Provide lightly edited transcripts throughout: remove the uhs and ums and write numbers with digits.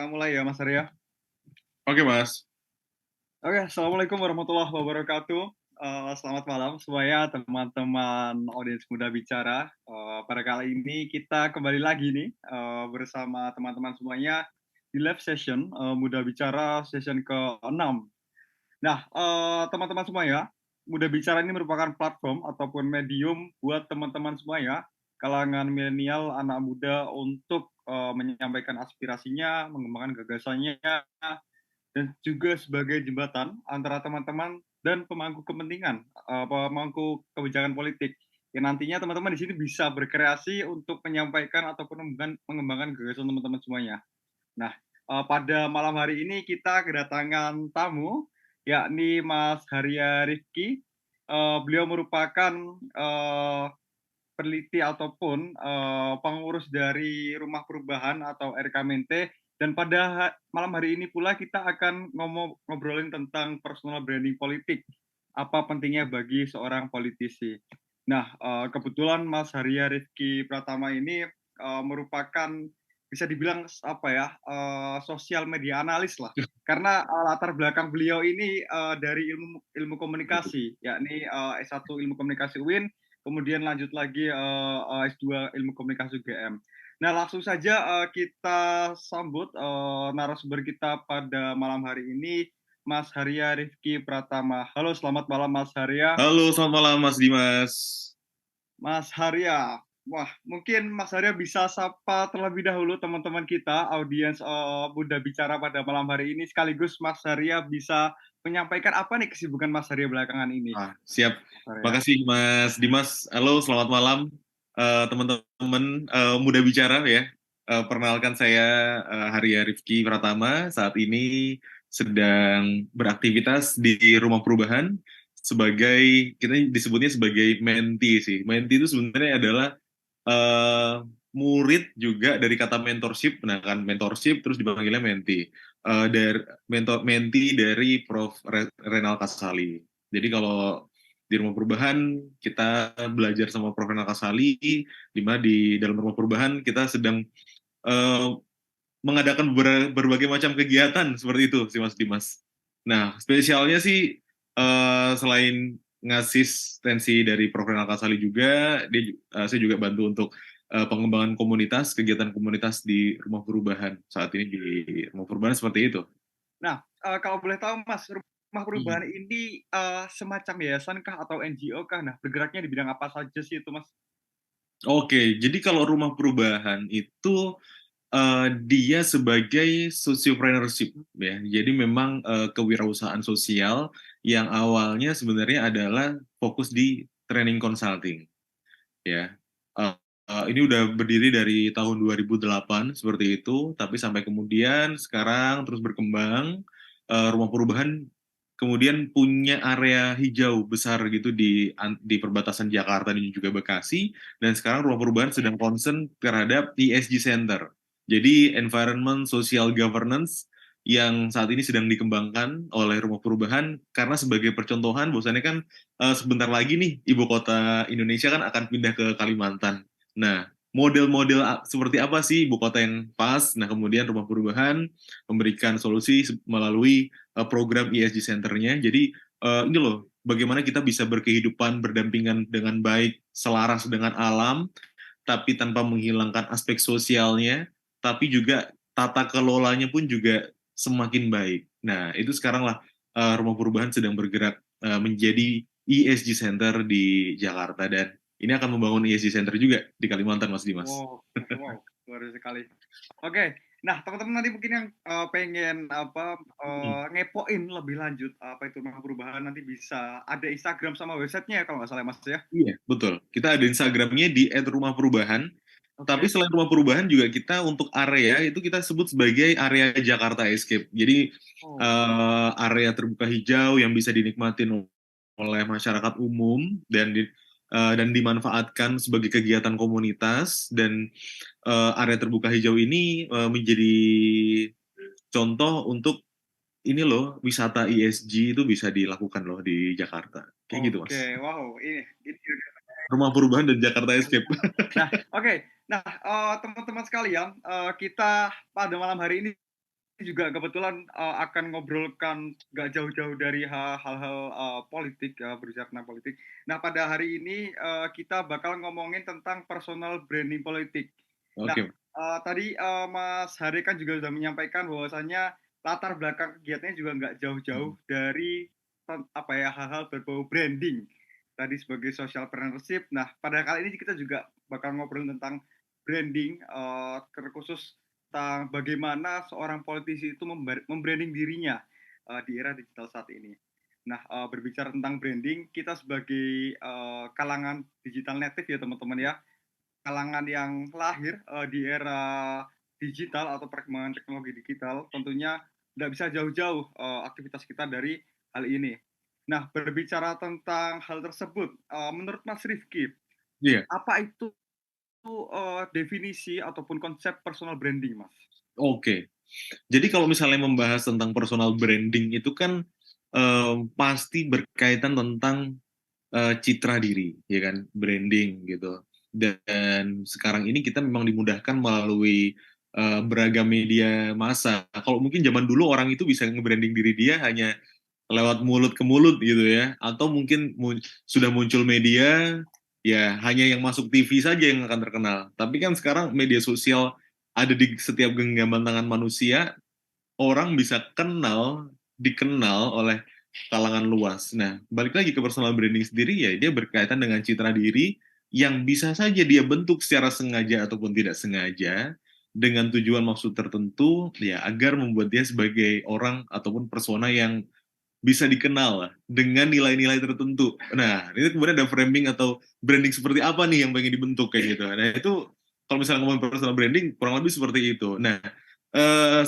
kita mulai ya Mas Arya. Oke, Mas. Oke, Assalamualaikum warahmatullahi wabarakatuh. Selamat malam semuanya teman-teman audiens Muda Bicara. Pada kali ini kita kembali lagi nih bersama teman-teman semuanya di live session Muda Bicara session ke-6. Nah, teman-teman semuanya, Muda Bicara ini merupakan platform ataupun medium buat teman-teman semuanya, kalangan milenial, anak muda untuk menyampaikan aspirasinya, mengembangkan gagasannya, dan juga sebagai jembatan antara teman-teman dan pemangku kepentingan, pemangku kebijakan politik. Yang nantinya teman-teman di sini bisa berkreasi untuk menyampaikan ataupun mengembangkan gagasan teman-teman semuanya. Nah, pada malam hari ini kita kedatangan tamu, yakni Mas Haria Rifki. Beliau merupakan peneliti ataupun pengurus dari Rumah Perubahan atau RKMNT. Dan pada malam hari ini pula kita akan ngobrolin tentang personal branding politik. Apa pentingnya bagi seorang politisi. Nah, kebetulan Mas Haria Rifki Pratama ini merupakan bisa dibilang apa ya sosial media analis lah, karena latar belakang beliau ini dari ilmu komunikasi, yakni S1 ilmu komunikasi UIN, kemudian lanjut lagi S2 ilmu komunikasi UGM. Nah, langsung saja kita sambut narasumber kita pada malam hari ini, Mas Haria Rifki Pratama. Halo, selamat malam Mas Haria. Halo, selamat malam Mas Dimas. Mas Haria, wah mungkin Mas Haria bisa sapa terlebih dahulu teman-teman kita, audiens Muda Bicara pada malam hari ini, sekaligus Mas Haria bisa menyampaikan apa nih kesibukan Mas Haria belakangan ini. Siap. Mas Haria. Makasih Mas Dimas. Halo, selamat malam teman-teman Muda Bicara ya. Perkenalkan saya Haria Rifki Pratama. Saat ini sedang beraktivitas di Rumah Perubahan sebagai, kita disebutnya sebagai menti sih. Menti itu sebenarnya adalah eh, murid juga dari kata mentorship. Nah kan mentorship terus dipanggilnya menti. Dari menti dari Prof. Renal Kasali. Jadi kalau di Rumah Perubahan kita belajar sama Prof. Renal Kasali, di mana di dalam Rumah Perubahan kita sedang eh, mengadakan berbagai macam kegiatan seperti itu sih Mas Dimas. Nah, spesialnya sih selain ngasih tensi dari Prof. Renal Kasali juga, saya juga bantu untuk pengembangan komunitas, kegiatan komunitas di Rumah Perubahan. Saat ini di Rumah Perubahan seperti itu. Nah, kalau boleh tahu Mas, Rumah Hmm. Perubahan ini semacam yayasan kah atau NGO kah? Nah, bergeraknya di bidang apa saja sih itu Mas? Oke, jadi kalau Rumah Perubahan itu dia sebagai sociopreneurship ya. Jadi memang kewirausahaan sosial yang awalnya sebenarnya adalah fokus di training consulting ya. Eh, ini udah berdiri dari tahun 2008 seperti itu, tapi sampai kemudian sekarang terus berkembang. Rumah Perubahan kemudian punya area hijau besar gitu di perbatasan Jakarta dan juga Bekasi, dan sekarang Rumah Perubahan sedang concern terhadap ESG Center. Jadi Environment Social Governance yang saat ini sedang dikembangkan oleh Rumah Perubahan, karena sebagai percontohan bahwasannya kan sebentar lagi nih ibu kota Indonesia kan akan pindah ke Kalimantan. Nah, model-model seperti apa sih ibu kota yang pas? Nah, kemudian Rumah Perubahan memberikan solusi melalui program ESG Center-nya. Jadi ini loh, bagaimana kita bisa berkehidupan berdampingan dengan baik, selaras dengan alam, tapi tanpa menghilangkan aspek sosialnya, tapi juga tata kelolanya pun juga semakin baik. Nah, itu sekarang lah Rumah Perubahan sedang bergerak menjadi ESG Center di Jakarta, dan ini akan membangun ESG Center juga di Kalimantan, Mas Dimas. Wow, wow, luar biasa sekali. Oke, nah teman-teman nanti mungkin yang pengen apa ngepoin lebih lanjut apa itu Rumah Perubahan, nanti bisa ada Instagram sama websitenya ya kalau nggak salah Mas ya. Iya, betul. Kita ada Instagramnya di @rumahperubahan. Tapi Oke. selain rumah perubahan juga kita untuk area itu kita sebut sebagai area Jakarta Escape. Jadi Oh, area terbuka hijau yang bisa dinikmatin oleh masyarakat umum dan dimanfaatkan sebagai kegiatan komunitas, dan area terbuka hijau ini menjadi contoh untuk ini loh, wisata ESG itu bisa dilakukan loh di Jakarta. Kayak gitu, oke, Mas. wow, ini Rumah perubahan dan Jakarta Escape. nah, oke. Nah, teman-teman sekalian, kita pada malam hari ini juga kebetulan akan ngobrolkan nggak jauh-jauh dari hal-hal politik, berbicara tentang politik. Nah, pada hari ini kita bakal ngomongin tentang personal branding politik. Nah, Oke. tadi Mas Hari kan juga sudah menyampaikan bahwasannya latar belakang kegiatannya juga nggak jauh-jauh dari apa ya hal-hal berbau branding. Tadi sebagai social partnership. Nah, pada kali ini kita juga bakal ngobrol tentang branding, terkhusus tentang bagaimana seorang politisi itu membranding dirinya di era digital saat ini. Nah, berbicara tentang branding, kita sebagai kalangan digital native ya teman-teman ya, kalangan yang lahir di era digital atau perkembangan teknologi digital, tentunya tidak bisa jauh-jauh aktivitas kita dari hal ini. Nah, berbicara tentang hal tersebut, menurut Mas Rifki, Iya. apa itu definisi ataupun konsep personal branding, Mas? Oke. Jadi kalau misalnya membahas tentang personal branding itu kan pasti berkaitan tentang citra diri, ya kan, branding gitu. Dan sekarang ini kita memang dimudahkan melalui beragam media massa. Kalau mungkin zaman dulu orang itu bisa nge-branding diri dia hanya lewat mulut ke mulut gitu ya, atau mungkin sudah muncul media, ya hanya yang masuk TV saja yang akan terkenal. Tapi kan sekarang media sosial ada di setiap genggaman tangan manusia, orang bisa dikenal oleh kalangan luas. Nah, balik lagi ke personal branding sendiri, ya dia berkaitan dengan citra diri yang bisa saja dia bentuk secara sengaja ataupun tidak sengaja dengan tujuan maksud tertentu, ya agar membuat dia sebagai orang ataupun persona yang bisa dikenal lah dengan nilai-nilai tertentu. Nah, ini kemudian ada framing atau branding seperti apa nih yang pengen dibentuk kayak gitu. Nah, itu kalau misalnya ngomongin personal branding kurang lebih seperti itu. Nah,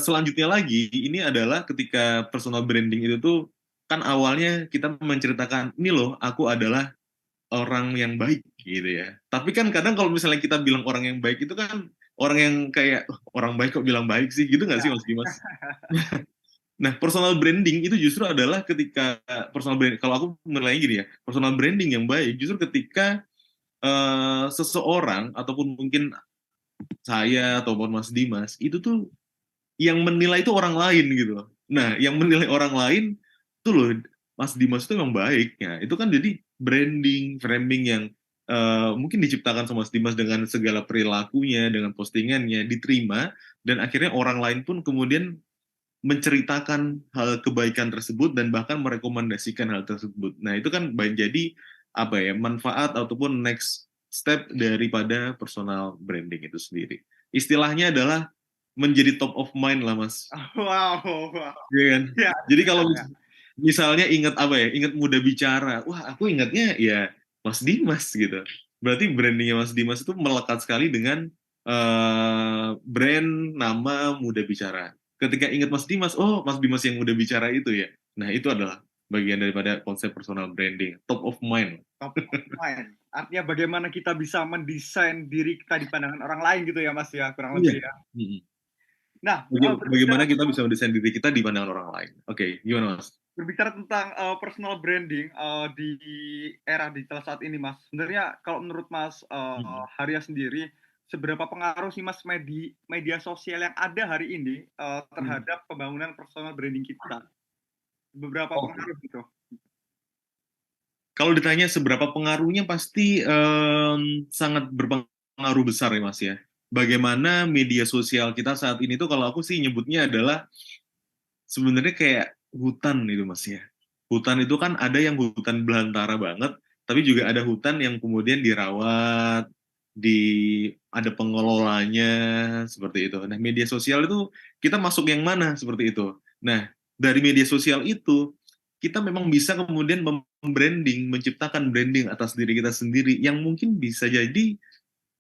selanjutnya lagi ini adalah ketika personal branding itu tuh kan awalnya kita menceritakan ini loh aku adalah orang yang baik gitu ya. Tapi kan kadang kalau misalnya kita bilang orang yang baik itu kan orang yang kayak orang baik kok bilang baik sih gitu nggak Ya, sih Mas Dimas? Nah, personal branding itu justru adalah ketika personal branding, kalau aku menilainya gini ya, personal branding yang baik justru ketika seseorang ataupun mungkin saya ataupun Mas Dimas itu tuh yang menilai itu orang lain gitu loh. Nah, yang menilai orang lain itu loh Mas Dimas itu memang baik. Ya, itu kan jadi branding, framing yang mungkin diciptakan sama Mas Dimas dengan segala perilakunya, dengan postingannya diterima dan akhirnya orang lain pun kemudian menceritakan hal kebaikan tersebut dan bahkan merekomendasikan hal tersebut. Nah, itu kan jadi apa ya, manfaat ataupun next step daripada personal branding itu sendiri. Istilahnya adalah menjadi top of mind lah, Mas. wow, wow. Iya kan? Ya, Jadi kalau ya, ya. misalnya ingat apa ya, ingat Muda Bicara, wah aku ingatnya ya Mas Dimas gitu. Berarti brandingnya Mas Dimas itu melekat sekali dengan brand nama Muda Bicara. Ketika ingat Mas Dimas, oh Mas Dimas yang Muda Bicara itu ya. Nah itu adalah bagian daripada konsep personal branding, top of mind. Top of mind. Artinya bagaimana kita bisa mendesain diri kita di pandangan orang lain gitu ya, Mas ya, kurang Iya. lebih ya. Mm-mm. Nah, Bagaimana kita bisa mendesain diri kita di pandangan orang lain? Oke, gimana Mas? berbicara tentang personal branding di era digital saat ini, Mas. Sebenarnya kalau menurut Mas Mm-mm. Haria sendiri, seberapa pengaruh sih Mas media sosial yang ada hari ini Mm. terhadap pembangunan personal branding kita? Beberapa Oke. pengaruh gitu. Kalau ditanya seberapa pengaruhnya pasti sangat berpengaruh besar ya Mas ya. Bagaimana media sosial kita saat ini tuh kalau aku sih nyebutnya adalah sebenarnya kayak hutan itu Mas ya. Hutan itu kan ada yang hutan belantara banget, tapi juga ada hutan yang kemudian dirawat, ada pengelolanya seperti itu. Nah, media sosial itu kita masuk yang mana seperti itu. Nah, dari media sosial itu kita memang bisa kemudian membranding, menciptakan branding atas diri kita sendiri yang mungkin bisa jadi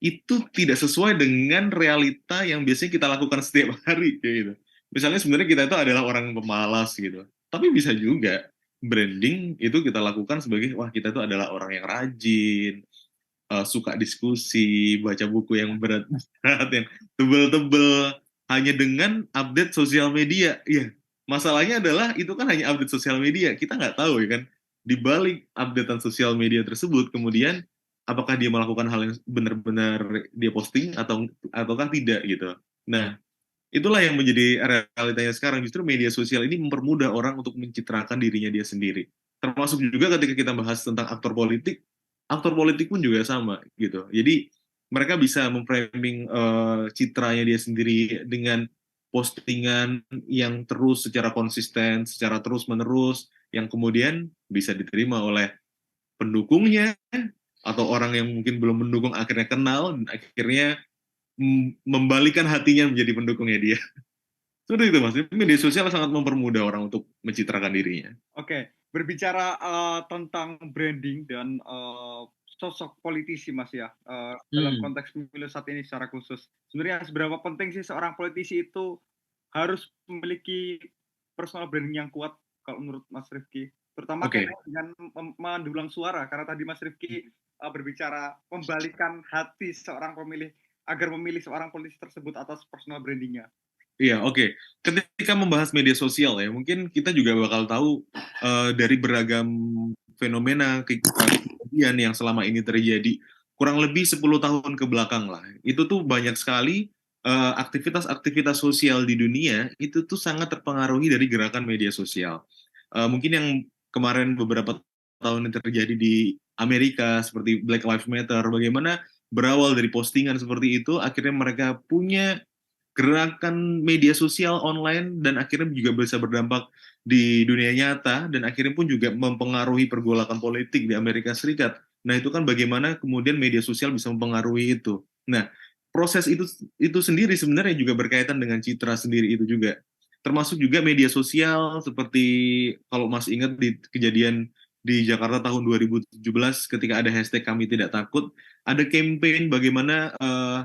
itu tidak sesuai dengan realita yang biasanya kita lakukan setiap hari kayak gitu. Misalnya sebenarnya kita itu adalah orang pemalas gitu. Tapi bisa juga branding itu kita lakukan sebagai wah kita itu adalah orang yang rajin, suka diskusi, baca buku yang berat-berat, yang tebel-tebel, hanya dengan update sosial media. Iya, masalahnya adalah itu kan hanya update sosial media. Kita nggak tahu ya kan, di balik updatean sosial media tersebut, kemudian apakah dia melakukan hal yang benar-benar dia posting ataukah tidak gitu. Nah, itulah yang menjadi realitanya sekarang. Justru media sosial ini mempermudah orang untuk mencitrakan dirinya dia sendiri. Termasuk juga ketika kita bahas tentang aktor politik pun juga sama gitu. Jadi mereka bisa memframing citranya dia sendiri dengan postingan yang terus secara konsisten, secara terus menerus, yang kemudian bisa diterima oleh pendukungnya atau orang yang mungkin belum mendukung akhirnya kenal dan akhirnya membalikan hatinya menjadi pendukungnya dia. Seperti itu mas, media sosial sangat mempermudah orang untuk mencitrakan dirinya. Oke, berbicara tentang branding dan sosok politisi mas ya, dalam konteks pemilu saat ini secara khusus. Sebenarnya seberapa penting sih seorang politisi itu harus memiliki personal branding yang kuat kalau menurut Mas Rifki? Terutama Oke. kaitannya dengan mendulang suara, karena tadi Mas Rifki berbicara membalikan hati seorang pemilih agar memilih seorang politisi tersebut atas personal brandingnya. Iya, oke. Ketika membahas media sosial ya, mungkin kita juga bakal tahu dari beragam fenomena kejadian yang selama ini terjadi kurang lebih 10 tahun ke belakang lah. Itu tuh banyak sekali aktivitas-aktivitas sosial di dunia itu tuh sangat terpengaruhi dari gerakan media sosial. Mungkin yang kemarin beberapa tahun yang terjadi di Amerika seperti Black Lives Matter, bagaimana berawal dari postingan seperti itu, akhirnya mereka punya gerakan media sosial online dan akhirnya juga bisa berdampak di dunia nyata dan akhirnya pun juga mempengaruhi pergolakan politik di Amerika Serikat. Nah, itu kan bagaimana kemudian media sosial bisa mempengaruhi itu. Nah, proses itu sendiri sebenarnya juga berkaitan dengan citra sendiri itu juga. Termasuk juga media sosial seperti kalau Mas ingat di kejadian di Jakarta tahun 2017 ketika ada hashtag kami tidak takut, ada campaign bagaimana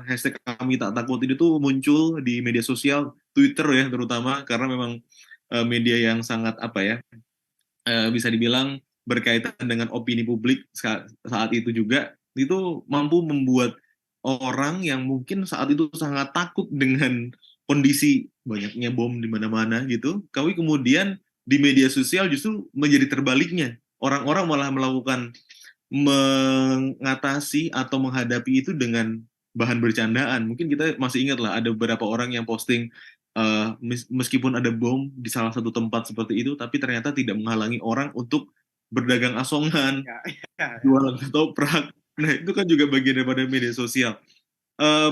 hashtag kami tak takut itu tuh muncul di media sosial Twitter ya terutama karena memang media yang sangat apa ya bisa dibilang berkaitan dengan opini publik saat itu juga itu mampu membuat orang yang mungkin saat itu sangat takut dengan kondisi banyaknya bom di mana-mana gitu, kami kemudian di media sosial justru menjadi terbaliknya. Orang-orang malah melakukan mengatasi atau menghadapi itu dengan bahan bercandaan. Mungkin kita masih ingat lah ada beberapa orang yang posting meskipun ada bom di salah satu tempat seperti itu, tapi ternyata tidak menghalangi orang untuk berdagang asongan, Ya, ya, ya. jualan ketoprak. Nah itu kan juga bagian daripada media sosial.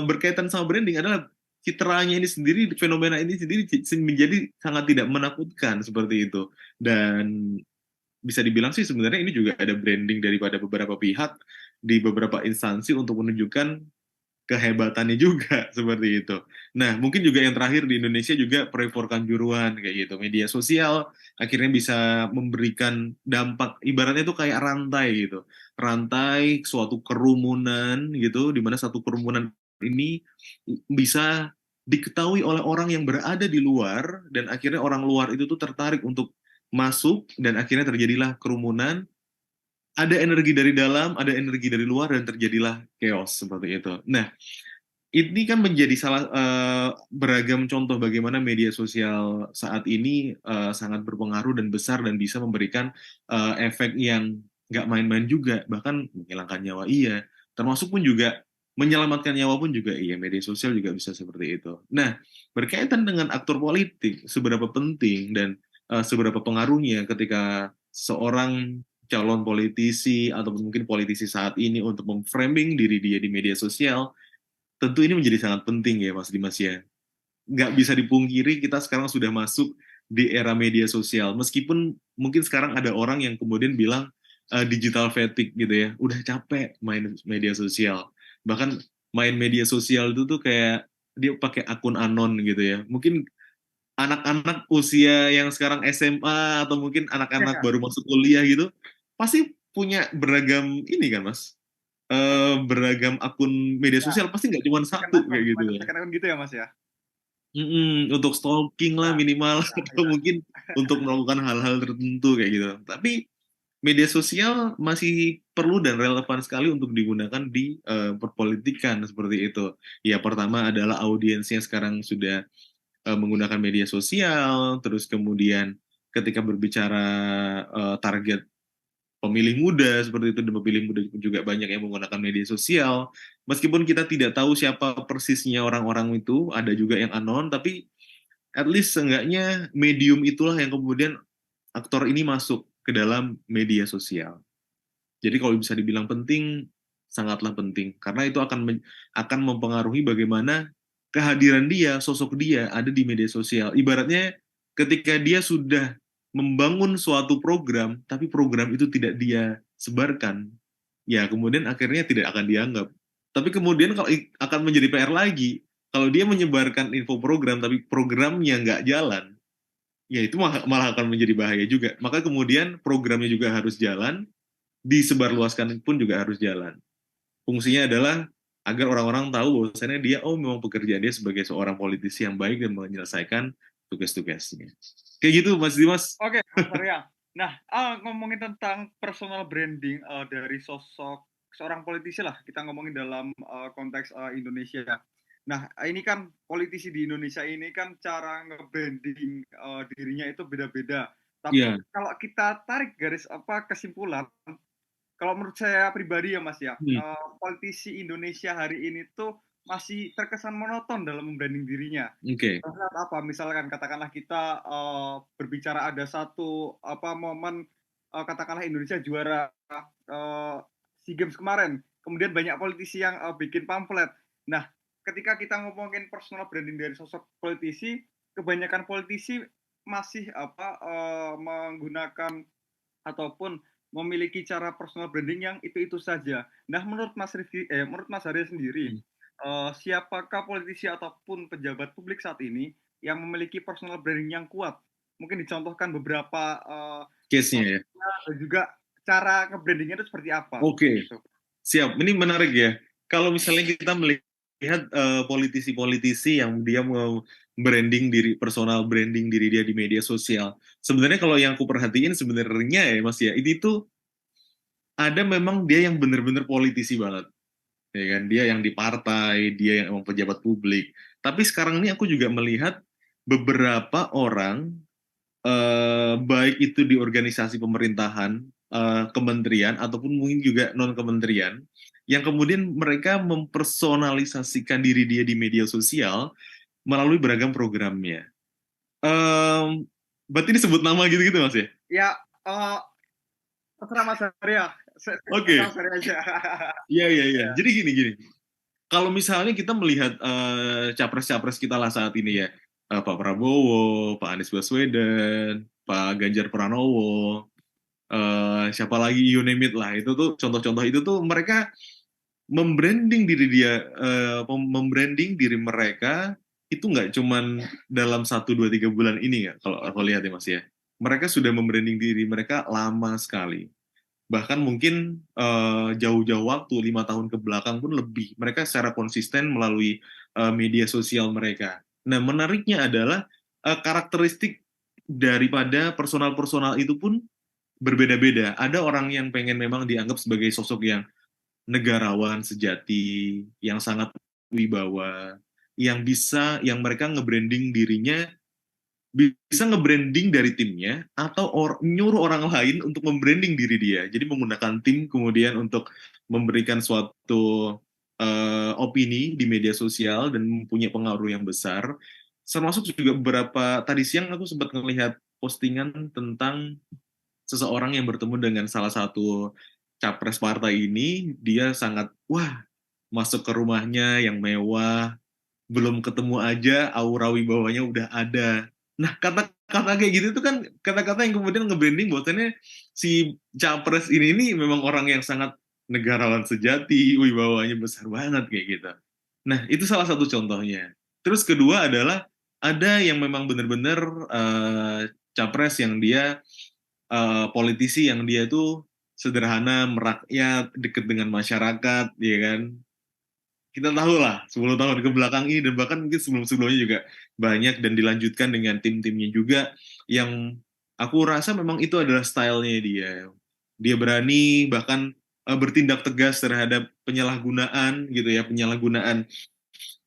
Berkaitan sama branding adalah citranya ini sendiri, fenomena ini sendiri menjadi sangat tidak menakutkan seperti itu. Dan bisa dibilang sih sebenarnya ini juga ada branding daripada beberapa pihak di beberapa instansi untuk menunjukkan kehebatannya juga seperti itu. Nah, mungkin juga yang terakhir di Indonesia juga Perevor Kanjuruhan kayak gitu. Media sosial akhirnya bisa memberikan dampak ibaratnya itu kayak rantai gitu. Rantai suatu kerumunan gitu di mana satu kerumunan ini bisa diketahui oleh orang yang berada di luar dan akhirnya orang luar itu tuh tertarik untuk masuk dan akhirnya terjadilah kerumunan, ada energi dari dalam, ada energi dari luar, dan terjadilah chaos seperti itu. Nah, ini kan menjadi salah beragam contoh bagaimana media sosial saat ini sangat berpengaruh dan besar dan bisa memberikan efek yang nggak main-main juga, bahkan menghilangkan nyawa iya, termasuk pun juga menyelamatkan nyawa pun juga iya, media sosial juga bisa seperti itu. Nah, berkaitan dengan aktor politik, seberapa penting dan seberapa pengaruhnya ketika seorang calon politisi atau mungkin politisi saat ini untuk memframing diri dia di media sosial, tentu ini menjadi sangat penting ya Mas Dimas ya. Nggak bisa dipungkiri kita sekarang sudah masuk di era media sosial. Meskipun mungkin sekarang ada orang yang kemudian bilang digital fatigue gitu ya, udah capek main media sosial. Bahkan main media sosial itu tuh kayak dia pakai akun anon gitu ya. Mungkin anak-anak usia yang sekarang SMA atau mungkin anak-anak baru masuk kuliah gitu, pasti punya beragam ini kan Mas, beragam akun media Ya, sosial pasti nggak cuma second satu account, kayak gitu banyak ya. second account gitu ya Mas ya? Untuk stalking lah Ya, minimal ya, atau ya. mungkin untuk melakukan hal-hal tertentu kayak gitu. Tapi media sosial masih perlu dan relevan sekali untuk digunakan di perpolitikan seperti itu. Ya pertama adalah audiensnya sekarang sudah menggunakan media sosial, terus kemudian ketika berbicara target pemilih muda seperti itu, dan pemilih muda juga banyak yang menggunakan media sosial. Meskipun kita tidak tahu siapa persisnya orang-orang itu, ada juga yang anon, tapi at least seenggaknya medium itulah yang kemudian aktor ini masuk ke dalam media sosial. Jadi kalau bisa dibilang penting, sangatlah penting karena itu akan mempengaruhi bagaimana kehadiran dia, sosok dia ada di media sosial. Ibaratnya ketika dia sudah membangun suatu program, tapi program itu tidak dia sebarkan, ya kemudian akhirnya tidak akan dianggap. Tapi kemudian kalau akan menjadi PR lagi, kalau dia menyebarkan info program tapi programnya nggak jalan, ya itu malah akan menjadi bahaya juga. Maka kemudian programnya juga harus jalan, disebarluaskan pun juga harus jalan. Fungsinya adalah agar orang-orang tahu bahwasannya dia, oh memang pekerjaan dia sebagai seorang politisi yang baik dan menyelesaikan tugas-tugasnya. Kayak gitu Mas Dimas. Oke, Mas Arya. Nah, ngomongin tentang personal branding dari sosok seorang politisi lah, kita ngomongin dalam konteks Indonesia. Nah, ini kan politisi di Indonesia ini kan cara nge-branding dirinya itu beda-beda. Tapi Iya. kalau kita tarik garis kesimpulan, kalau menurut saya pribadi ya Mas ya, Hmm. politisi Indonesia hari ini tuh masih terkesan monoton dalam membranding dirinya. Oke. Saat apa, misalkan katakanlah kita berbicara ada satu momen katakanlah Indonesia juara SEA Games kemarin, kemudian banyak politisi yang bikin pamflet. Nah, ketika kita ngomongin personal branding dari sosok politisi, kebanyakan politisi masih menggunakan ataupun memiliki cara personal branding yang itu saja. Nah, menurut Mas Arya sendiri, Hmm. siapakah politisi ataupun pejabat publik saat ini yang memiliki personal branding yang kuat? Mungkin dicontohkan beberapa Case-nya ya. contohnya dan juga cara nge-brandingnya itu seperti apa? Oke. Gitu. Siap. Ini menarik ya. Kalau misalnya kita melihat politisi-politisi yang dia mau branding diri, personal branding diri dia di media sosial. Sebenarnya kalau yang aku perhatiin sebenarnya ya Mas ya, ini tuh ada memang dia yang benar-benar politisi banget, ya kan? Dia yang di partai, dia yang emang pejabat publik. Tapi sekarang ini aku juga melihat beberapa orang, baik itu di organisasi pemerintahan, kementerian, ataupun mungkin juga non-kementerian, yang kemudian mereka mempersonalisasikan diri dia di media sosial melalui beragam programnya. Berarti disebut nama gitu-gitu Mas ya? Ya, terserah Mas Arya. Saya Oke. Mas Arya aja. Iya, iya, iya. Ya. Jadi gini. Kalau misalnya kita melihat capres-capres kita lah saat ini ya, Pak Prabowo, Pak Anies Baswedan, Pak Ganjar Pranowo, siapa lagi, you name it lah, itu tuh contoh-contoh itu tuh mereka membranding diri mereka itu nggak cuman dalam 1, 2, 3 bulan ini ya, kalau aku lihat ya Mas ya. Mereka sudah membranding diri mereka lama sekali, bahkan mungkin jauh-jauh waktu 5 tahun ke belakang pun lebih mereka secara konsisten melalui media sosial mereka. Nah menariknya adalah karakteristik daripada personal-personal itu pun berbeda-beda. Ada orang yang pengen memang dianggap sebagai sosok yang negarawan sejati, yang sangat wibawa, yang mereka nge-branding dirinya, bisa nge-branding dari timnya atau nyuruh orang lain untuk membranding diri dia. Jadi menggunakan tim kemudian untuk memberikan suatu opini di media sosial dan mempunyai pengaruh yang besar. Termasuk juga beberapa tadi siang aku sempat melihat postingan tentang seseorang yang bertemu dengan salah satu capres partai ini, dia sangat wah masuk ke rumahnya yang mewah, belum ketemu aja aura wibawanya udah ada. Nah, kata-kata kayak gitu itu kan kata-kata yang kemudian nge-branding bahwasannya si capres ini memang orang yang sangat negarawan sejati, wibawanya besar banget kayak gitu. Nah, itu salah satu contohnya. Terus kedua adalah ada yang memang benar-benar capres yang dia politisi yang dia itu sederhana, merakyat, dekat dengan masyarakat, ya kan? Kita tahu lah 10 tahun ke belakang ini dan bahkan mungkin sebelum-sebelumnya juga banyak dan dilanjutkan dengan tim-timnya juga yang aku rasa memang itu adalah stylenya dia. Dia berani bahkan bertindak tegas terhadap penyalahgunaan gitu ya, penyalahgunaan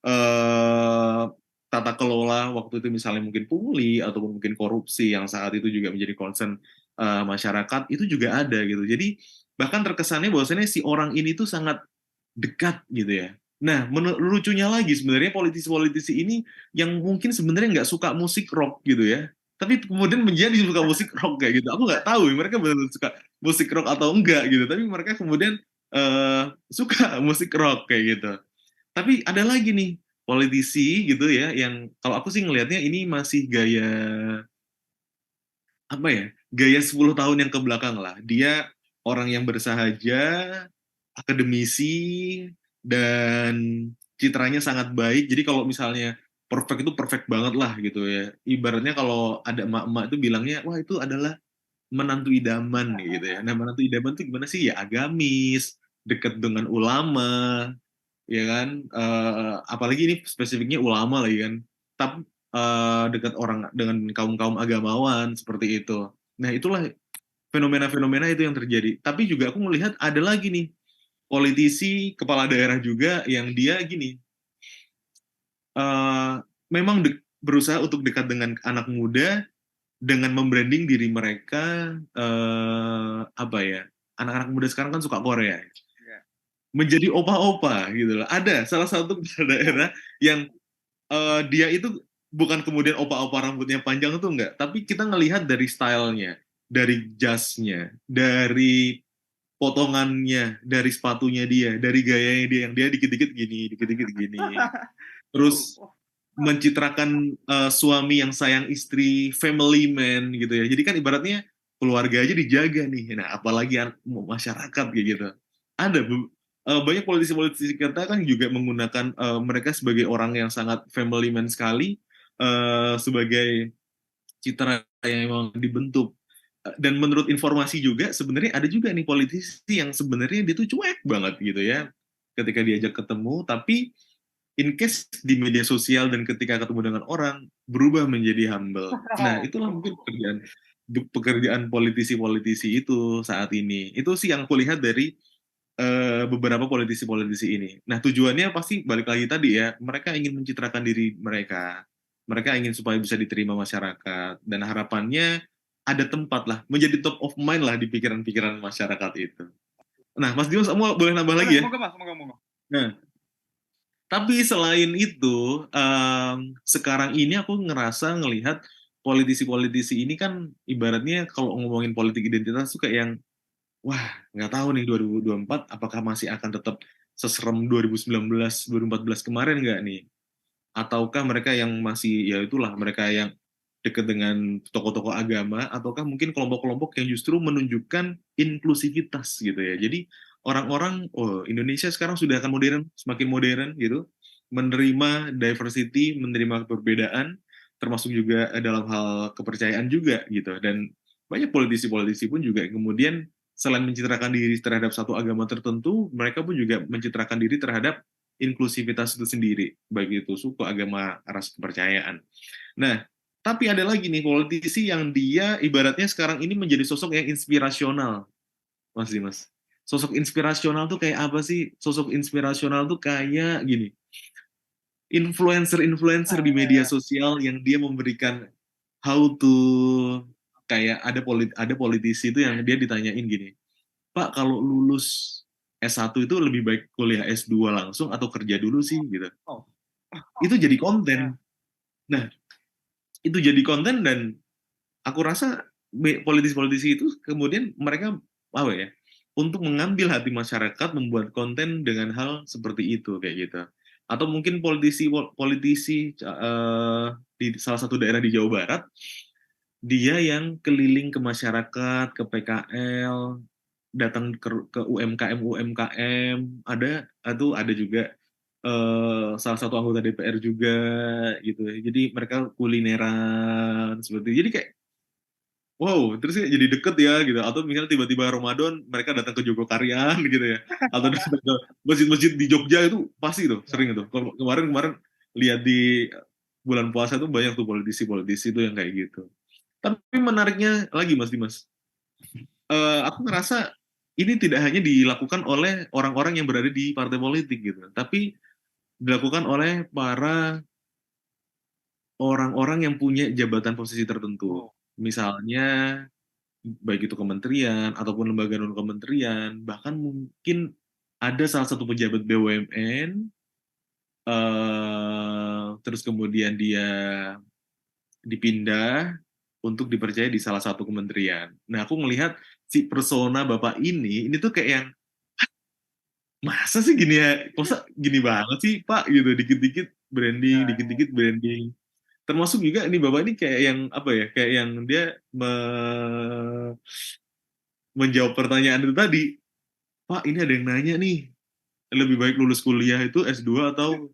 eh, tata kelola waktu itu misalnya mungkin pungli ataupun mungkin korupsi yang saat itu juga menjadi concern masyarakat itu juga ada gitu. Jadi bahkan terkesannya bahwasannya si orang ini tuh sangat dekat gitu ya. Nah, lucunya lagi sebenarnya politisi-politisi ini yang mungkin sebenarnya nggak suka musik rock gitu ya, tapi kemudian menjadi suka musik rock kayak gitu. Aku nggak tahu ya, mereka benar suka musik rock atau enggak gitu, tapi mereka kemudian suka musik rock kayak gitu. Tapi ada lagi nih politisi gitu ya, yang kalau aku sih ngelihatnya ini masih gaya apa ya, gaya 10 tahun yang ke belakang lah. Dia orang yang bersahaja, akademisi, dan citranya sangat baik. Jadi kalau misalnya perfect itu perfect banget lah gitu ya. Ibaratnya kalau ada emak-emak itu bilangnya, wah itu adalah menantu idaman gitu ya. Nah menantu idaman itu gimana sih? Ya agamis, dekat dengan ulama, ya kan? Apalagi ini spesifiknya ulama lagi kan. Tapi dekat orang dengan kaum-kaum agamawan seperti itu. Nah itulah fenomena-fenomena itu yang terjadi. Tapi juga aku melihat ada lagi nih politisi kepala daerah juga yang dia gini, uh, memang berusaha untuk dekat dengan anak muda dengan membranding diri mereka, apa ya, anak-anak muda sekarang kan suka Korea, Iya. menjadi opa-opa gitu loh. Ada salah satu kepala daerah yang dia itu bukan kemudian opa-opa rambutnya panjang itu enggak, tapi kita ngelihat dari stylenya, dari jasnya, dari potongannya, dari sepatunya dia, dari gayanya dia yang dia dikit-dikit gini, dikit-dikit gini. Oh, Terus oh, mencitrakan suami yang sayang istri, family man gitu ya. Jadi kan ibaratnya keluarga aja dijaga nih. Nah, apalagi masyarakat kayak gitu. Ada banyak politisi-politisi kita kan juga menggunakan mereka sebagai orang yang sangat family man sekali, sebagai citra yang memang dibentuk. Dan menurut informasi juga sebenarnya ada juga nih politisi yang sebenarnya dia tuh cuek banget gitu ya ketika diajak ketemu, tapi in case di media sosial dan ketika ketemu dengan orang berubah menjadi humble. Nah, itulah mungkin pekerjaan politisi-politisi itu saat ini. Itu sih yang kulihat dari beberapa politisi-politisi ini. Nah, tujuannya pasti balik lagi tadi ya, mereka ingin mencitrakan diri mereka. Mereka ingin supaya bisa diterima masyarakat dan harapannya ada tempat lah, menjadi top of mind lah di pikiran-pikiran masyarakat itu. Nah, Mas Dimas, kamu boleh nambah boleh, lagi ya? moga mas, moga moga. Nah, tapi selain itu, sekarang ini aku ngerasa ngelihat politisi-politisi ini kan ibaratnya kalau ngomongin politik identitas tuh kayak yang, wah nggak tahu nih 2024 apakah masih akan tetap seserem 2019, 2014 kemarin nggak nih? Ataukah mereka yang masih, ya itulah, mereka yang dekat dengan tokoh-tokoh agama, ataukah mungkin kelompok-kelompok yang justru menunjukkan inklusivitas gitu ya. Jadi orang-orang, oh Indonesia sekarang sudah akan modern, semakin modern gitu, menerima diversity, menerima perbedaan, termasuk juga dalam hal kepercayaan juga gitu. Dan banyak politisi-politisi pun juga kemudian selain mencitrakan diri terhadap satu agama tertentu, mereka pun juga mencitrakan diri terhadap inklusivitas itu sendiri, baik itu suku, agama, ras, kepercayaan. Nah, tapi ada lagi nih politisi yang dia ibaratnya sekarang ini menjadi sosok yang inspirasional, Mas Dimas. Sosok inspirasional tuh kayak apa sih? Sosok inspirasional tuh kayak gini, influencer-influencer Ah, di iya, media iya. sosial yang dia memberikan how to, kayak ada politisi itu yang dia ditanyain gini, Pak kalau lulus S1 itu lebih baik kuliah S2 langsung atau kerja dulu sih gitu. Oh, Itu jadi ya. konten. Nah, itu jadi konten dan aku rasa politisi-politisi itu kemudian mereka apa ya, untuk mengambil hati masyarakat membuat konten dengan hal seperti itu kayak gitu. Atau mungkin politisi di salah satu daerah di Jawa Barat, dia yang keliling ke masyarakat, ke PKL, datang ke UMKM UMKM, ada juga salah satu anggota DPR juga gitu. Jadi mereka kulineran seperti itu. Jadi kayak wow, terus kayak jadi deket ya gitu. Atau misalnya tiba-tiba Ramadan mereka datang ke Jogokarian gitu ya. Atau datang ke masjid-masjid di Jogja itu pasti tuh Ya. sering itu. Kemarin-kemarin lihat di bulan puasa tuh banyak tuh politisi-politisi itu yang kayak gitu. Tapi menariknya lagi Mas Dimas, aku ngerasa ini tidak hanya dilakukan oleh orang-orang yang berada di partai politik gitu, tapi dilakukan oleh para orang-orang yang punya jabatan posisi tertentu. Oh, Misalnya baik itu kementerian ataupun lembaga non kementerian, bahkan mungkin ada salah satu pejabat BUMN, terus kemudian dia dipindah untuk dipercaya di salah satu kementerian. Nah, aku melihat si persona bapak ini tuh kayak yang masa sih gini ya, masa gini banget sih Pak gitu, dikit-dikit branding, Ya, dikit-dikit branding. Termasuk juga ini bapak ini kayak yang apa ya, kayak yang dia menjawab pertanyaan itu tadi, Pak ini ada yang nanya nih, lebih baik lulus kuliah itu S2 atau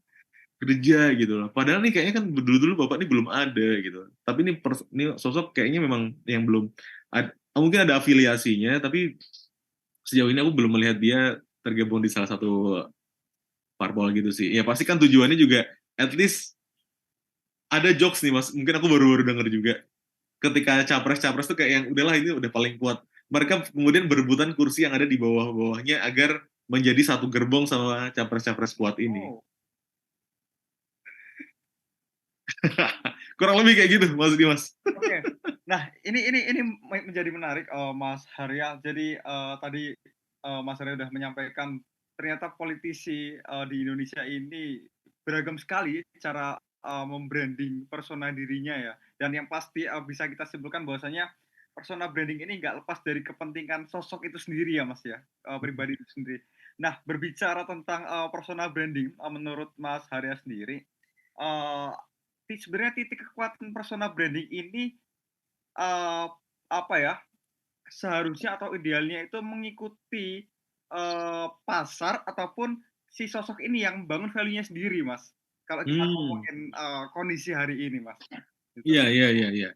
kerja gitu loh. Padahal nih kayaknya kan dulu-dulu bapak ini belum ada gitu. Tapi ini sosok kayaknya memang yang belum mungkin ada afiliasinya, tapi sejauh ini aku belum melihat dia tergabung di salah satu parpol gitu sih. Ya pasti kan tujuannya juga at least ada jokes nih Mas. Mungkin aku baru-baru denger juga. Ketika capres-capres tuh kayak yang udahlah ini udah paling kuat. Mereka kemudian berebutan kursi yang ada di bawah-bawahnya agar menjadi satu gerbong sama capres-capres kuat ini. oh, Kurang lebih kayak gitu Mas Dimas. oke. Nah, ini menjadi menarik, Mas Harya. Jadi, tadi, Mas Harya sudah menyampaikan ternyata politisi, di Indonesia ini beragam sekali cara, mem-branding persona dirinya ya. Dan yang pasti, bisa kita simpulkan bahwasanya persona branding ini nggak lepas dari kepentingan sosok itu sendiri ya, Mas, ya, pribadi itu sendiri. Nah, berbicara tentang, persona branding, menurut Mas Harya sendiri, eee, sebenarnya titik kekuatan persona branding ini, eee, apa ya, seharusnya atau idealnya itu mengikuti, pasar ataupun si sosok ini yang bangun value-nya sendiri, Mas. Kalau kita Hmm, ngomongin, kondisi hari ini, Mas, gitu. iya, iya, iya, iya.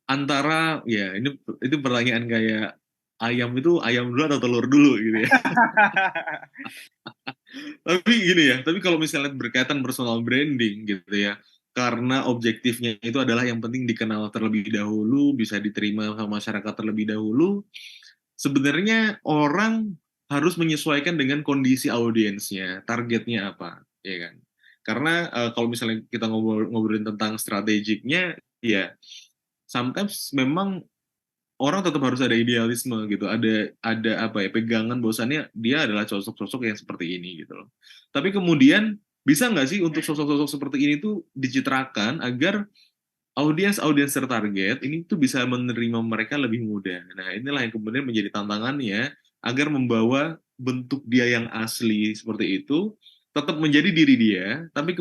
Antara, ya ini itu pertanyaan kayak itu ayam dulu atau telur dulu gitu ya. Tapi gini ya, tapi kalau misalnya berkaitan personal branding gitu ya, karena objektifnya itu adalah yang penting dikenal terlebih dahulu, bisa diterima sama masyarakat terlebih dahulu, sebenarnya orang harus menyesuaikan dengan kondisi audiensnya, targetnya apa, ya kan? Karena kalau misalnya kita ngobrolin tentang strategiknya, ya sometimes memang orang tetap harus ada idealisme gitu, ada apa ya, pegangan bahwasannya dia adalah sosok-sosok yang seperti ini gitu loh. Tapi kemudian bisa nggak sih untuk sosok-sosok seperti ini tuh dicitrakan agar audiens-audiens tertarget ini tuh bisa menerima mereka lebih mudah. Nah, inilah yang kemudian menjadi tantangannya agar membawa bentuk dia yang asli seperti itu tetap menjadi diri dia, tapi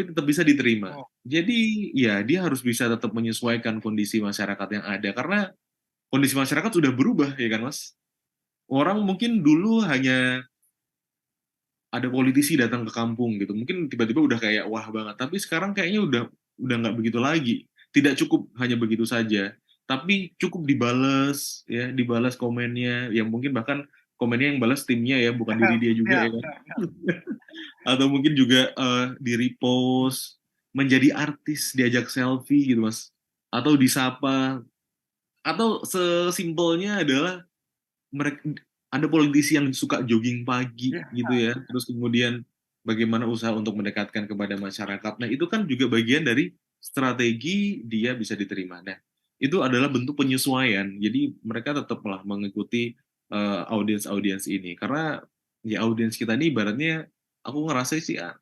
tetap bisa diterima. Oh, Jadi ya dia harus bisa tetap menyesuaikan kondisi masyarakat yang ada karena kondisi masyarakat sudah berubah ya kan Mas. Orang mungkin dulu hanya ada politisi datang ke kampung gitu, mungkin tiba-tiba udah kayak wah banget. Tapi sekarang kayaknya udah nggak begitu lagi. Tidak cukup hanya begitu saja, tapi cukup dibales ya, dibales komennya, yang mungkin bahkan komennya yang balas timnya ya, bukan diri dia juga ya, ya kan. benar. Atau mungkin juga di repost, menjadi artis, diajak selfie gitu mas, atau disapa, atau sesimpelnya adalah mereka ada politisi yang suka jogging pagi Ya, gitu ya, terus kemudian bagaimana usaha untuk mendekatkan kepada masyarakat. Nah, itu kan juga bagian dari strategi dia bisa diterima. Nah, itu adalah bentuk penyesuaian. Jadi mereka tetaplah mengikuti audiens-audiens ini karena ya audiens kita ini ibaratnya aku ngerasa sih ya,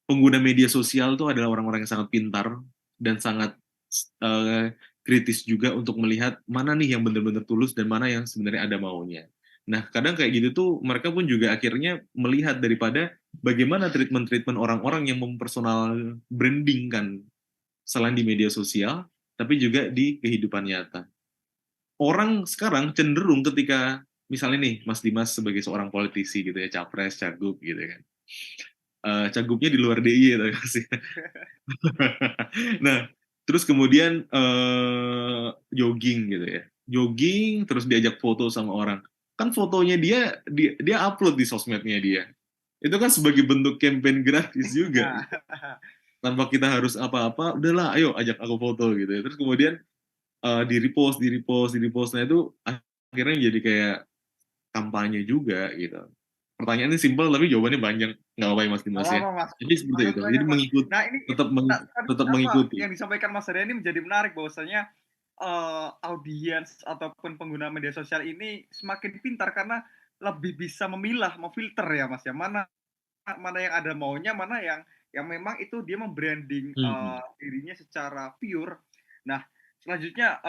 pengguna media sosial itu adalah orang-orang yang sangat pintar dan sangat uh, kritis juga untuk melihat mana nih yang benar-benar tulus dan mana yang sebenarnya ada maunya. Nah, kadang kayak gitu tuh mereka pun juga akhirnya melihat daripada bagaimana treatment-treatment orang-orang yang mempersonal branding kan selain di media sosial, tapi juga di kehidupan nyata. Orang sekarang cenderung ketika misalnya nih Mas Dimas sebagai seorang politisi gitu ya, capres, cagup gitu kan. Cagupnya di luar DIY gitu sih. Nah, terus kemudian jogging gitu ya. Jogging terus diajak foto sama orang. Kan fotonya dia upload di sosmednya dia. Itu kan sebagai bentuk campaign gratis juga. ya. Tanpa kita harus apa-apa, udahlah ayo ajak aku foto gitu ya. Terus kemudian di repost, di repost. Nah itu akhirnya jadi kayak kampanye juga gitu. pertanyaannya simpel tapi jawabannya panjang. Nggak apa-apa ya Mas Nggak Dimas ya. apa-apa, Mas. Jadi seperti Langsung itu. saja, Jadi Mas. mengikut Nah, ini tetap tadi tetap apa mengikuti. yang disampaikan Mas Arya ini menjadi menarik bahwasanya audiens ataupun pengguna media sosial ini semakin pintar karena lebih bisa memilah, memfilter ya Mas ya, mana mana yang ada maunya, mana yang memang itu dia membranding Hmm. dirinya secara pure. Nah, selanjutnya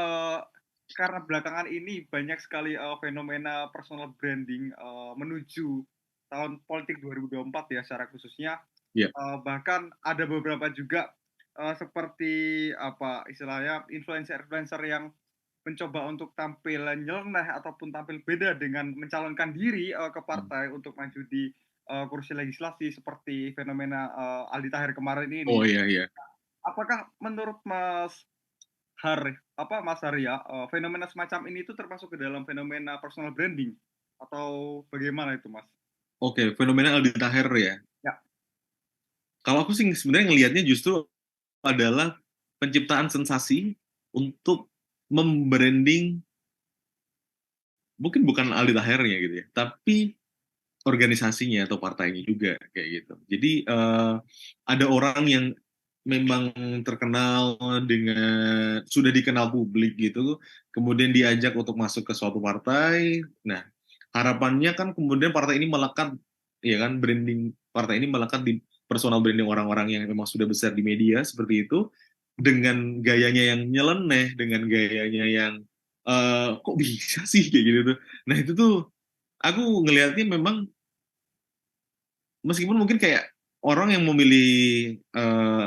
karena belakangan ini banyak sekali fenomena personal branding menuju tahun politik 2024 ya secara khususnya. Ya. Bahkan ada beberapa juga seperti apa istilahnya influencer-influencer yang mencoba untuk tampil nyeleneh ataupun tampil beda dengan mencalonkan diri ke Hmm. partai untuk maju di kursi legislasi seperti fenomena Aldi Taher kemarin ini. Oh iya iya. Apakah menurut Mas Arya, fenomena semacam ini itu termasuk ke dalam fenomena personal branding atau bagaimana itu, Mas? Oke, fenomena Aldi Taher ya. Ya. Kalau aku sih sebenarnya ngelihatnya justru adalah penciptaan sensasi untuk membranding, mungkin bukan Aldi Tahernya gitu ya, tapi organisasinya atau partainya juga kayak gitu. Jadi ada orang yang memang terkenal dengan sudah dikenal publik gitu, kemudian diajak untuk masuk ke suatu partai. Nah, harapannya kan kemudian partai ini melekat, ya kan, branding partai ini melekat di personal branding orang-orang yang memang sudah besar di media seperti itu, dengan gayanya yang nyeleneh, dengan gayanya yang kok bisa sih kayak gitu tuh. Nah itu tuh aku ngelihatnya memang meskipun mungkin kayak orang yang memilih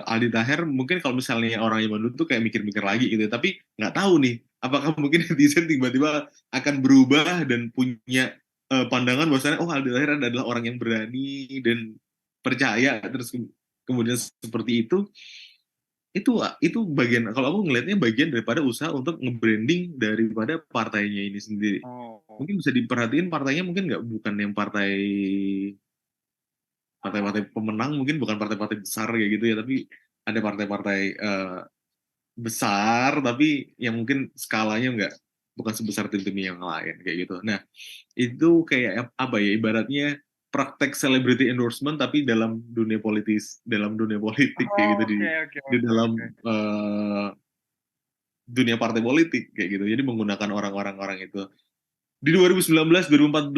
Aldi Taher mungkin kalau misalnya orang yang dulu tuh kayak mikir-mikir lagi gitu, tapi nggak tahu nih apakah mungkin netizen tiba-tiba akan berubah dan punya pandangan bahwasanya oh Aldi Taher adalah orang yang berani dan percaya terus kemudian seperti itu bagian kalau aku ngelihatnya bagian daripada usaha untuk nge-branding daripada partainya ini sendiri. Oh. Mungkin bisa diperhatiin partainya mungkin nggak bukan yang partai-partai pemenang, mungkin bukan partai-partai besar kayak gitu ya, tapi ada partai-partai besar tapi yang mungkin skalanya nggak bukan sebesar tim-tim yang lain kayak gitu. Nah itu kayak apa ya ibaratnya praktek celebrity endorsement tapi dalam dunia politik kayak gitu Oke oke di oke dalam oke. dunia partai politik kayak gitu. Jadi menggunakan orang-orang itu di 2019 2014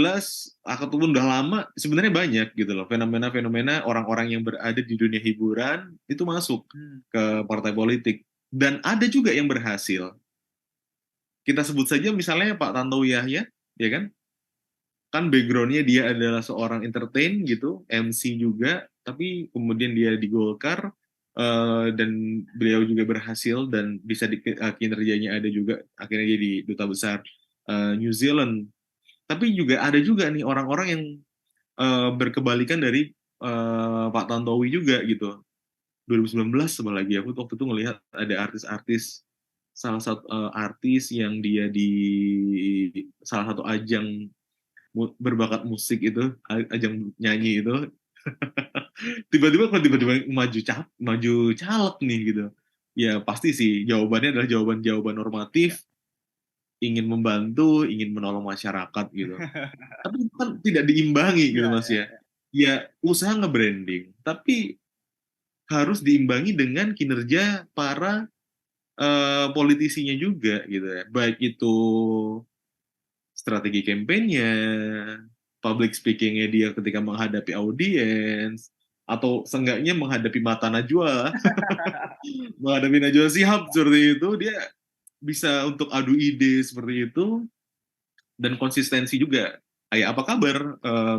ataupun udah lama sebenarnya banyak gitu loh fenomena-fenomena orang-orang yang berada di dunia hiburan itu masuk Hmm. ke partai politik dan ada juga yang berhasil. Kita sebut saja misalnya Pak Tantowi Yahya, ya kan? Kan backgroundnya dia adalah seorang entertain gitu, MC juga, tapi kemudian dia di Golkar dan beliau juga berhasil dan bisa kinerjanya ada juga akhirnya dia di duta besar New Zealand. Tapi juga ada juga nih orang-orang yang berkebalikan dari Pak Tantowi juga gitu. 2019 sama lagi aku waktu itu ngelihat ada artis-artis salah satu artis yang dia di salah satu ajang berbakat musik itu, ajang nyanyi itu, tiba-tiba kok tiba-tiba maju caleg nih gitu. Ya pasti sih jawabannya adalah jawaban-jawaban normatif, ingin membantu, ingin menolong masyarakat gitu. Tapi itu kan tidak diimbangi gitu Iya Mas iya ya. iya. Ya usaha nge-branding, tapi harus diimbangi dengan kinerja para politisinya juga gitu ya. Baik itu strategi kampanyenya, public speaking-nya dia ketika menghadapi audiens, atau seenggaknya menghadapi mata Najwa, menghadapi Najwa Shihab seperti itu, dia bisa untuk adu ide seperti itu, dan konsistensi juga. Kayak apa kabar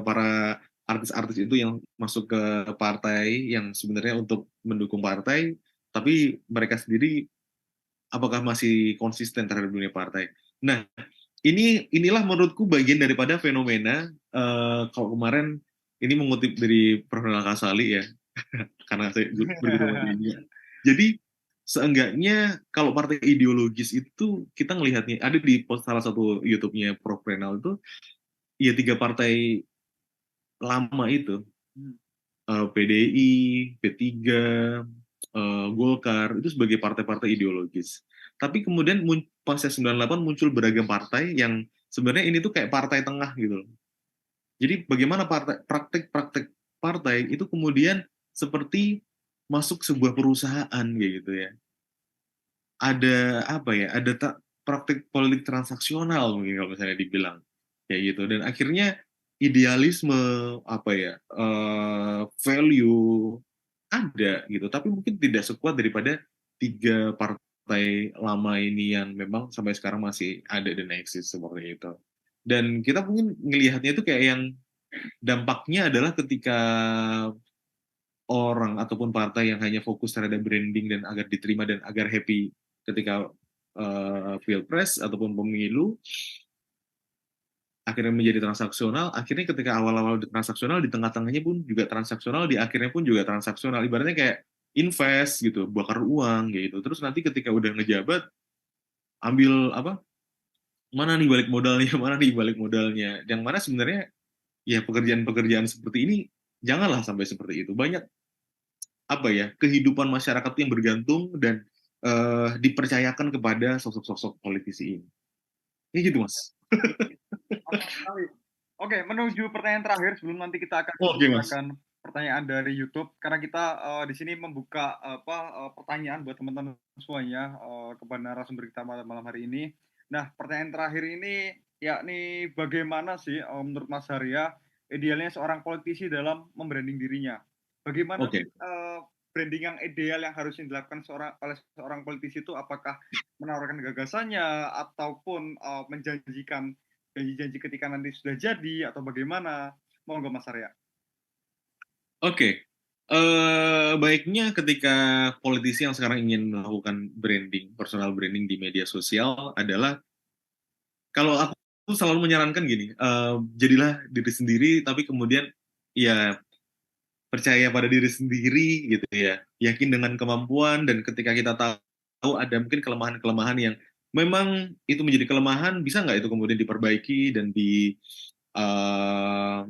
para artis-artis itu yang masuk ke partai yang sebenarnya untuk mendukung partai, tapi mereka sendiri apakah masih konsisten terhadap dunia partai. Nah, inilah menurutku bagian daripada fenomena kalau kemarin ini mengutip dari Prof. Kasali ya, karena saya berguru sama dia. Jadi seenggaknya kalau partai ideologis itu kita ngelihatnya ada di salah satu YouTube-nya Prof. Renal itu ya tiga partai lama itu Hmm. PDI, P3, Golkar itu sebagai partai-partai ideologis. Tapi kemudian pasca 98 muncul beragam partai yang sebenarnya ini tuh kayak partai tengah gitu loh. Jadi bagaimana praktek-praktek partai itu kemudian seperti masuk sebuah perusahaan kayak gitu ya. Ada apa ya? Ada praktek politik transaksional mungkin kalau misalnya dibilang kayak gitu. Dan akhirnya idealisme apa ya? Value ada gitu, tapi mungkin tidak sekuat daripada tiga partai lama ini yang memang sampai sekarang masih ada dan eksis seperti itu. Dan kita mungkin ngelihatnya itu kayak yang dampaknya adalah ketika orang ataupun partai yang hanya fokus terhadap branding dan agar diterima dan agar happy ketika pilpres ataupun pemilu, akhirnya menjadi transaksional. Akhirnya ketika awal-awal transaksional, di tengah-tengahnya pun juga transaksional, di akhirnya pun juga transaksional. Ibaratnya kayak invest gitu, bakar uang gitu. Terus nanti ketika udah ngejabat, ambil apa? Mana nih balik modalnya? Mana nih balik modalnya? Yang mana sebenarnya ya pekerjaan-pekerjaan seperti ini janganlah sampai seperti itu. Banyak apa ya kehidupan masyarakat yang bergantung dan dipercayakan kepada sosok-sosok politisi ini. Ini gitu mas. Mantap sekali. Oke, menuju pertanyaan terakhir sebelum nanti kita akan Oke mas. menggunakan pertanyaan dari YouTube karena kita di sini membuka pertanyaan buat teman-teman semuanya kepada narasumber kita malam hari ini. Nah, pertanyaan terakhir ini yakni bagaimana sih menurut Mas Arya idealnya seorang politisi dalam membranding dirinya? Bagaimana sih Oke. branding yang ideal yang harus dilakukan oleh seorang politisi itu apakah menawarkan gagasannya ataupun menjanjikan janji-janji ketika nanti sudah jadi atau bagaimana? Monggo Mas Arya. Oke. Baiknya ketika politisi yang sekarang ingin melakukan branding, personal branding di media sosial adalah kalau aku selalu menyarankan gini, jadilah diri sendiri, tapi kemudian ya percaya pada diri sendiri gitu ya, yakin dengan kemampuan dan ketika kita tahu ada mungkin kelemahan-kelemahan yang memang itu menjadi kelemahan, bisa nggak itu kemudian diperbaiki dan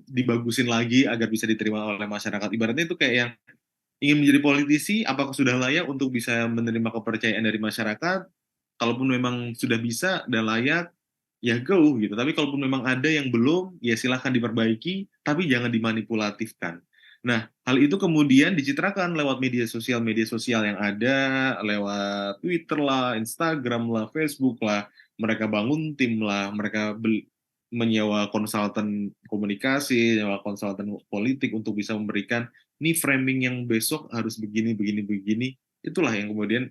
dibagusin lagi agar bisa diterima oleh masyarakat. Ibaratnya itu kayak yang ingin menjadi politisi, apakah sudah layak untuk bisa menerima kepercayaan dari masyarakat? Kalaupun memang sudah bisa dan layak, ya go gitu. Tapi kalaupun memang ada yang belum, ya silahkan diperbaiki, tapi jangan dimanipulatifkan. Nah, hal itu kemudian dicitrakan lewat media sosial yang ada, lewat Twitter lah, Instagram lah, Facebook lah, mereka bangun tim lah, mereka menyewa konsultan komunikasi, menyewa konsultan politik untuk bisa memberikan ini framing yang besok harus begini, begini, begini. Itulah yang kemudian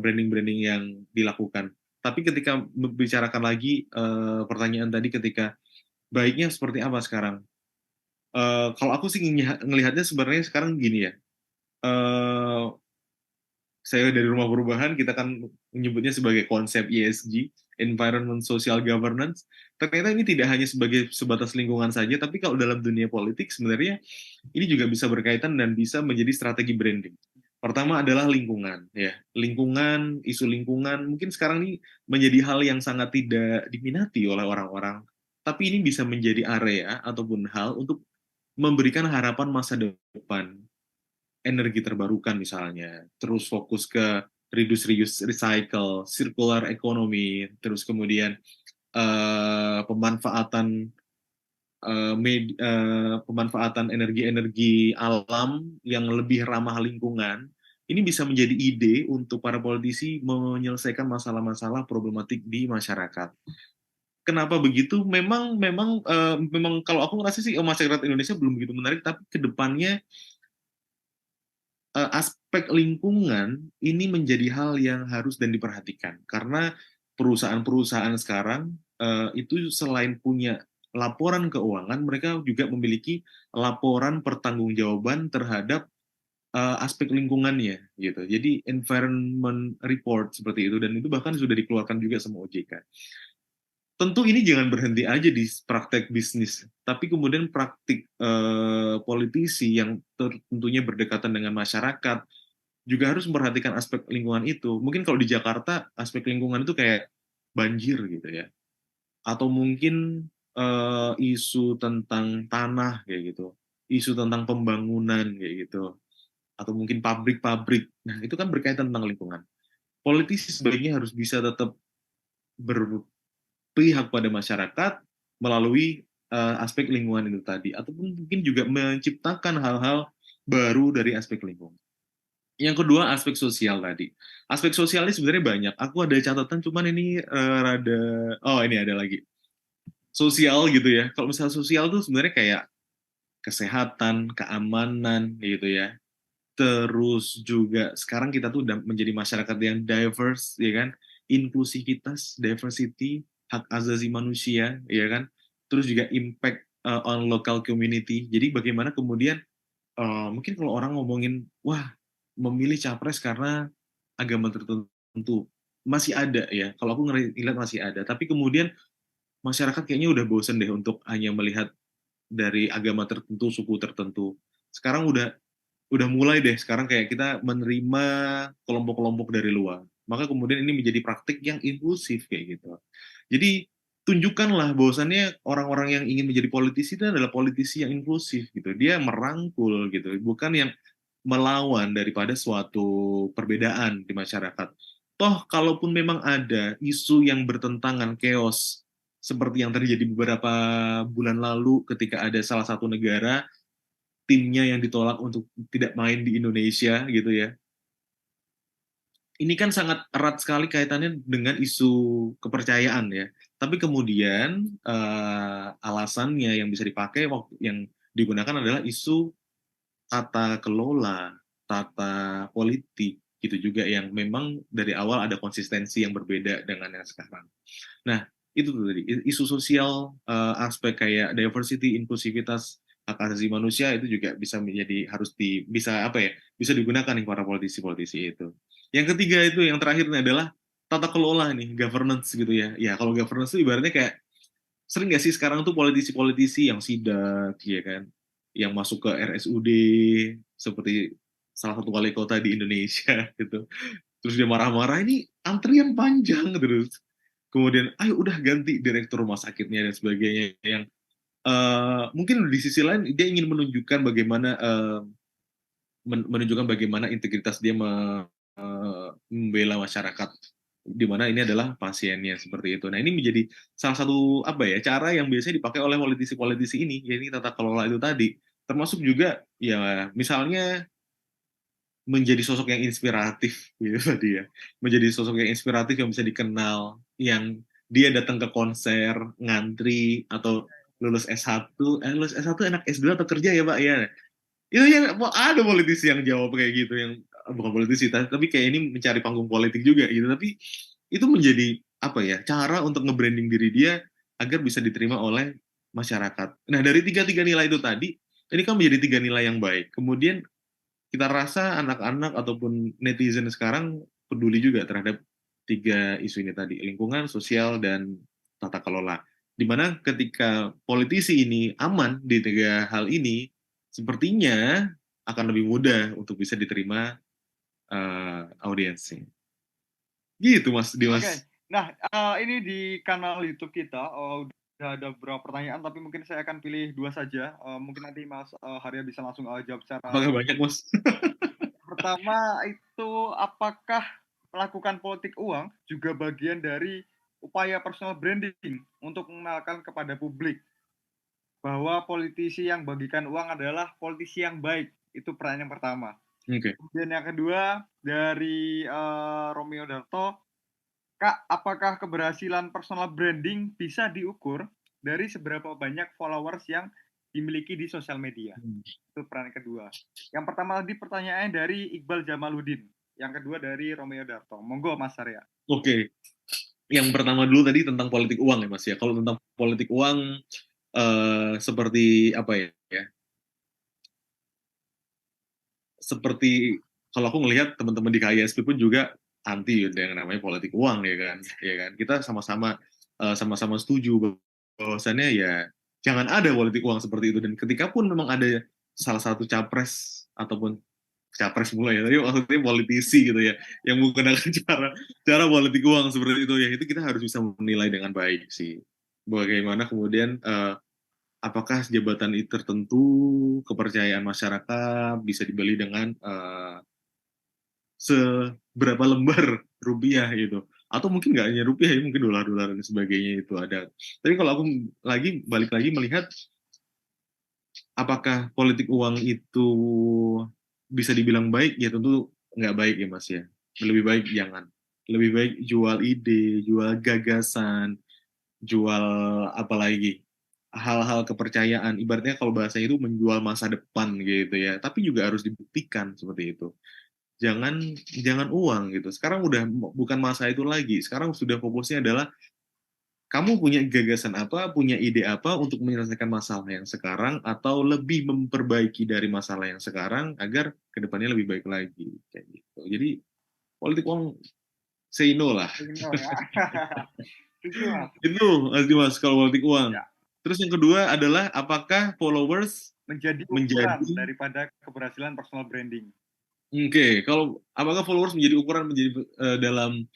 branding-branding yang dilakukan. Tapi ketika membicarakan lagi pertanyaan tadi ketika baiknya seperti apa sekarang? Kalau aku sih ngelihatnya sebenarnya sekarang gini ya. Uh, saya dari Rumah Perubahan, kita kan menyebutnya sebagai konsep ESG, Environment Social Governance. Ternyata ini tidak hanya sebagai sebatas lingkungan saja, tapi kalau dalam dunia politik sebenarnya ini juga bisa berkaitan dan bisa menjadi strategi branding. Pertama adalah lingkungan, ya. Lingkungan, isu lingkungan, mungkin sekarang ini menjadi hal yang sangat tidak diminati oleh orang-orang, tapi ini bisa menjadi area ataupun hal untuk memberikan harapan masa depan energi terbarukan misalnya, terus fokus ke reduce, reuse, recycle, circular economy, terus kemudian pemanfaatan pemanfaatan energi-energi alam yang lebih ramah lingkungan, ini bisa menjadi ide untuk para politisi menyelesaikan masalah-masalah problematik di masyarakat. Kenapa begitu? Memang kalau aku ngerasa sih masyarakat Indonesia belum begitu menarik, tapi kedepannya aspek lingkungan ini menjadi hal yang harus dan diperhatikan karena perusahaan-perusahaan sekarang itu selain punya laporan keuangan, mereka juga memiliki laporan pertanggungjawaban terhadap aspek lingkungannya gitu. Jadi environment report seperti itu dan itu bahkan sudah dikeluarkan juga sama OJK. Tentu ini jangan berhenti aja di praktek bisnis, tapi kemudian praktik politisi yang tentunya berdekatan dengan masyarakat juga harus memperhatikan aspek lingkungan itu. Mungkin kalau di Jakarta aspek lingkungan itu kayak banjir gitu ya, atau mungkin isu tentang tanah kayak gitu, isu tentang pembangunan kayak gitu, atau mungkin pabrik-pabrik. Nah itu kan berkaitan tentang lingkungan. Politisi sebaiknya harus bisa tetap berpihak pada masyarakat melalui aspek lingkungan itu tadi, ataupun mungkin juga menciptakan hal-hal baru dari aspek lingkungan. Yang kedua, aspek sosial tadi. Aspek sosial ini sebenarnya banyak. Aku ada catatan, cuman ini rada... Oh, ini ada lagi. Sosial gitu ya. Kalau misalnya sosial tuh sebenarnya kayak kesehatan, keamanan gitu ya. Terus juga sekarang kita tuh udah menjadi masyarakat yang diverse, ya kan? Inklusivitas, diversity, hak asasi manusia, ya kan? Terus juga impact on local community. Jadi bagaimana kemudian mungkin kalau orang ngomongin, wah, memilih capres karena agama tertentu, masih ada ya. Kalau aku ngelihat masih ada. Tapi kemudian masyarakat kayaknya udah bosen deh untuk hanya melihat dari agama tertentu, suku tertentu. Sekarang udah mulai deh sekarang kayak kita menerima kelompok-kelompok dari luar. Maka kemudian ini menjadi praktik yang inklusif kayak gitu. Jadi tunjukkanlah bahwasannya orang-orang yang ingin menjadi politisi itu adalah politisi yang inklusif gitu. Dia merangkul gitu, bukan yang melawan daripada suatu perbedaan di masyarakat. Toh kalaupun memang ada isu yang bertentangan, chaos, seperti yang terjadi beberapa bulan lalu ketika ada salah satu negara timnya yang ditolak untuk tidak main di Indonesia gitu ya. Ini kan sangat erat sekali kaitannya dengan isu kepercayaan ya. Tapi kemudian alasannya yang bisa dipakai waktu yang digunakan adalah isu tata kelola, tata politik gitu juga yang memang dari awal ada konsistensi yang berbeda dengan yang sekarang. Nah, itu tuh tadi isu sosial, aspek kayak diversity, inklusivitas, hak asasi manusia itu juga bisa menjadi harus bisa apa ya, bisa digunakan nih para politisi-politisi itu. Yang ketiga itu yang terakhir nih adalah tata kelola nih, governance gitu ya. Ya kalau governance itu ibaratnya kayak sering nggak sih sekarang tuh politisi-politisi yang sidak, ya kan, yang masuk ke RSUD seperti salah satu wali kota di Indonesia gitu. Terus dia marah-marah, ini antrian panjang terus. Kemudian, ayo udah ganti direktur rumah sakitnya dan sebagainya. Yang mungkin di sisi lain dia ingin menunjukkan bagaimana menunjukkan bagaimana integritas dia membela masyarakat di mana ini adalah pasiennya seperti itu. Nah, ini menjadi salah satu apa ya cara yang biasanya dipakai oleh politisi-politisi ini, yaitu tata kelola itu tadi. Termasuk juga ya misalnya menjadi sosok yang inspiratif gitu tadi ya. Menjadi sosok yang inspiratif yang bisa dikenal, yang dia datang ke konser, ngantri atau lulus S1, lulus S1 enak S2 atau kerja ya, Pak ya. Itu yang ada politisi yang jawab kayak gitu yang bukan politisi tapi kayak ini mencari panggung politik juga gitu. Tapi itu menjadi apa ya? Cara untuk nge-branding diri dia agar bisa diterima oleh masyarakat. Nah, dari tiga-tiga nilai itu tadi, ini kan menjadi tiga nilai yang baik. Kemudian kita rasa anak-anak ataupun netizen sekarang peduli juga terhadap tiga isu ini tadi, lingkungan, sosial, dan tata kelola. Dimana ketika politisi ini aman di tiga hal ini, sepertinya akan lebih mudah untuk bisa diterima audiensnya. Gitu Mas Oke, Dimas. nah ini di kanal YouTube kita udah ada beberapa pertanyaan, tapi mungkin saya akan pilih dua saja. Mungkin nanti Mas Harya bisa langsung jawab secara Apakah banyak singkat. Mas? Pertama itu, apakah melakukan politik uang juga bagian dari upaya personal branding untuk mengenalkan kepada publik bahwa politisi yang bagikan uang adalah politisi yang baik? Itu pertanyaan yang pertama. Oke. Kemudian yang kedua dari Romeo Darto, Kak, apakah keberhasilan personal branding bisa diukur dari seberapa banyak followers yang dimiliki di sosial media? Itu peran kedua. Yang pertama tadi pertanyaannya dari Iqbal Jamaluddin. Yang kedua dari Romeo Darto. Monggo Mas Arya. Oke. Yang pertama dulu tadi tentang politik uang ya Mas ya. Kalau tentang politik uang seperti apa ya? Seperti kalau aku ngelihat teman-teman di KISP pun juga anti yang namanya politik uang ya kan kita sama-sama setuju bahwasannya ya jangan ada politik uang seperti itu dan ketika pun memang ada salah satu capres ataupun capres mulai ya tapi maksudnya politisi gitu ya yang menggunakan cara politik uang seperti itu ya itu kita harus bisa menilai dengan baik sih bagaimana kemudian apakah jabatan itu tertentu, kepercayaan masyarakat bisa dibeli dengan seberapa lembar rupiah gitu. atau mungkin nggak hanya rupiah ya, mungkin dolar-dolar dan sebagainya itu ada. Tapi kalau aku balik lagi melihat apakah politik uang itu bisa dibilang baik, ya tentu nggak baik ya Mas ya. Lebih baik jangan. Lebih baik jual ide, jual gagasan, jual apa lagi, hal-hal kepercayaan. Ibaratnya kalau bahasanya itu menjual masa depan gitu ya. Tapi juga harus dibuktikan seperti itu. Jangan jangan uang gitu. Sekarang udah bukan masa itu lagi. Sekarang sudah fokusnya adalah kamu punya gagasan apa, punya ide apa untuk menyelesaikan masalah yang sekarang, atau lebih memperbaiki dari masalah yang sekarang agar kedepannya lebih baik lagi, kayak gitu. Jadi politik uang say no lah. Oh ya. Itu Mas. Itu Mas kalau politik uang. Ya, Terus yang kedua adalah apakah followers menjadi ukuran menjadi daripada keberhasilan personal branding. kalau apakah followers menjadi ukuran menjadi dalam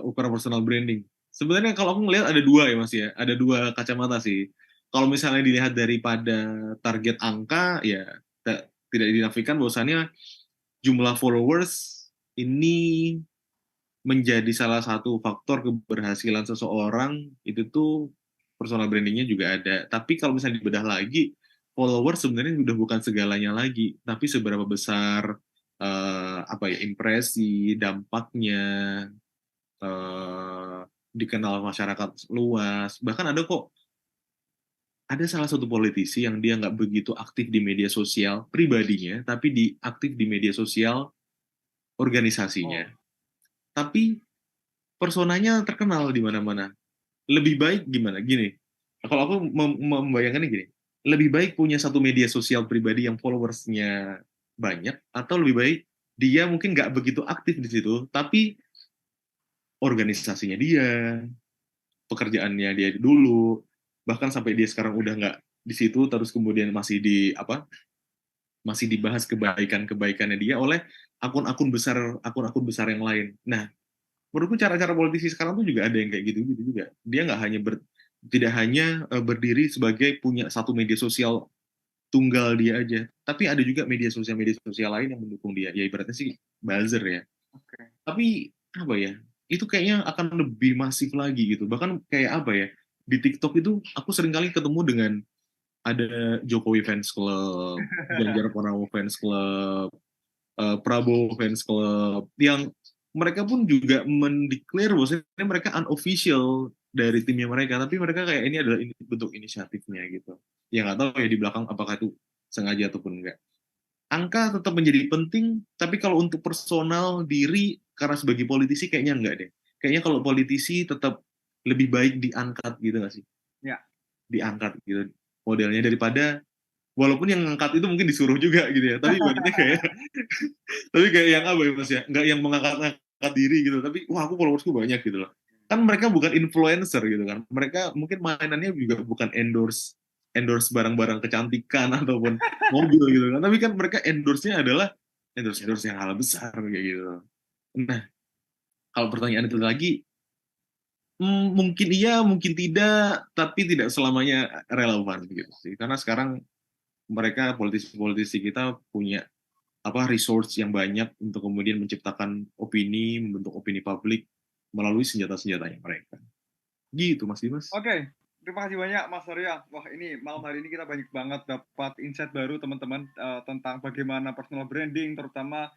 ukuran personal branding. Sebenarnya kalau aku ngelihat ada dua ya Mas ya, ada dua kacamata sih. Kalau misalnya dilihat daripada target angka, ya tidak dinafikan bahwasannya jumlah followers ini menjadi salah satu faktor keberhasilan seseorang, itu tuh personal brandingnya juga ada. Tapi kalau misalnya dibedah lagi, followers sebenarnya sudah bukan segalanya lagi, tapi seberapa besar apa ya impresi, dampaknya, eh, dikenal masyarakat luas. Bahkan ada salah satu politisi yang dia nggak begitu aktif di media sosial pribadinya, tapi aktif di media sosial organisasinya. Oh, Tapi personanya terkenal di mana-mana. Lebih baik gimana? Gini, kalau aku membayangkannya gini, lebih baik punya satu media sosial pribadi yang followersnya banyak, atau lebih baik dia mungkin nggak begitu aktif di situ, tapi organisasinya dia, pekerjaannya dia dulu, bahkan sampai dia sekarang udah nggak di situ, terus kemudian masih dibahas kebaikan-kebaikannya dia oleh akun-akun besar yang lain. Nah, menurutku cara-cara politisi sekarang tuh juga ada yang kayak gitu-gitu juga. Dia nggak hanya tidak hanya berdiri sebagai punya satu media sosial tunggal dia aja, tapi ada juga media sosial lain yang mendukung dia. Ya ibaratnya sih buzzer ya. oke. Tapi apa ya? Itu kayaknya akan lebih masif lagi gitu. Bahkan kayak apa ya? Di TikTok itu aku sering kali ketemu dengan ada Jokowi fans club, Ganjar Pranowo fans club, Prabowo fans club, yang mereka pun juga mendeklar bahwasanya mereka unofficial dari timnya mereka, tapi mereka kayak ini adalah bentuk inisiatifnya gitu. Ya nggak tahu ya di belakang apakah itu sengaja ataupun enggak. Angka tetap menjadi penting, tapi kalau untuk personal diri, karena sebagai politisi kayaknya enggak deh. Kayaknya kalau politisi tetap lebih baik diangkat gitu nggak sih? Ya, Diangkat gitu modelnya daripada walaupun yang ngangkat itu mungkin disuruh juga gitu ya, tapi ibaratnya kayak tapi kayak yang apa ya Mas ya, nggak yang mengangkat diri gitu, tapi wah aku followersku banyak gitu loh. Kan mereka bukan influencer gitu kan, mereka mungkin mainannya juga bukan endorse endorse barang-barang kecantikan ataupun mobil gitu kan, tapi kan mereka endorse-nya adalah endorse yang hal besar kayak gitu. Nah, kalau pertanyaan itu lagi, mungkin iya, mungkin tidak, tapi tidak selamanya relevan gitu sih. Karena sekarang mereka politisi-politisi kita punya resource yang banyak untuk kemudian menciptakan opini, membentuk opini publik melalui senjata-senjatanya mereka. Gitu, Mas Dimas. oke. Terima kasih banyak Mas Arya. Wah, ini malam hari ini kita banyak banget dapat insight baru teman-teman tentang bagaimana personal branding, terutama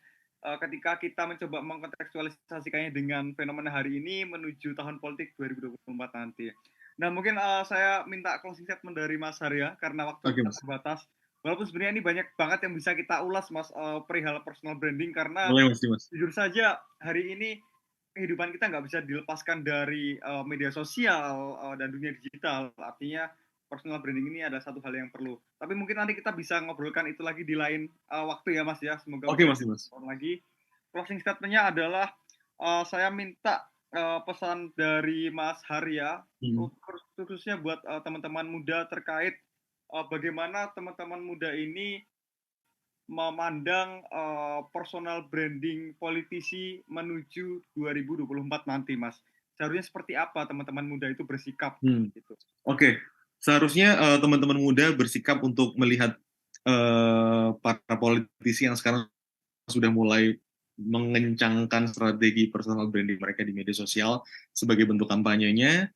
ketika kita mencoba mengkontekstualisasikannya dengan fenomena hari ini menuju tahun politik 2024 nanti. Nah, mungkin saya minta closing statement dari Mas Arya karena waktu Oke, kita Mas. terbatas. Walaupun sebenarnya ini banyak banget yang bisa kita ulas Mas perihal personal branding karena Boleh, Mas Dimas. jujur saja hari ini kehidupan kita nggak bisa dilepaskan dari media sosial dan dunia digital. Artinya personal branding ini ada satu hal yang perlu. Tapi mungkin nanti kita bisa ngobrolkan itu lagi di lain waktu ya Mas ya. Semoga Oke, bisa Mas Dimas. lagi. Closing statement-nya adalah saya minta pesan dari Mas Harya Hmm. khususnya buat teman-teman muda terkait bagaimana teman-teman muda ini memandang personal branding politisi menuju 2024 nanti, Mas. Seharusnya seperti apa teman-teman muda itu bersikap gitu. Oke, seharusnya teman-teman muda bersikap untuk melihat para politisi yang sekarang sudah mulai mengencangkan strategi personal branding mereka di media sosial sebagai bentuk kampanyenya,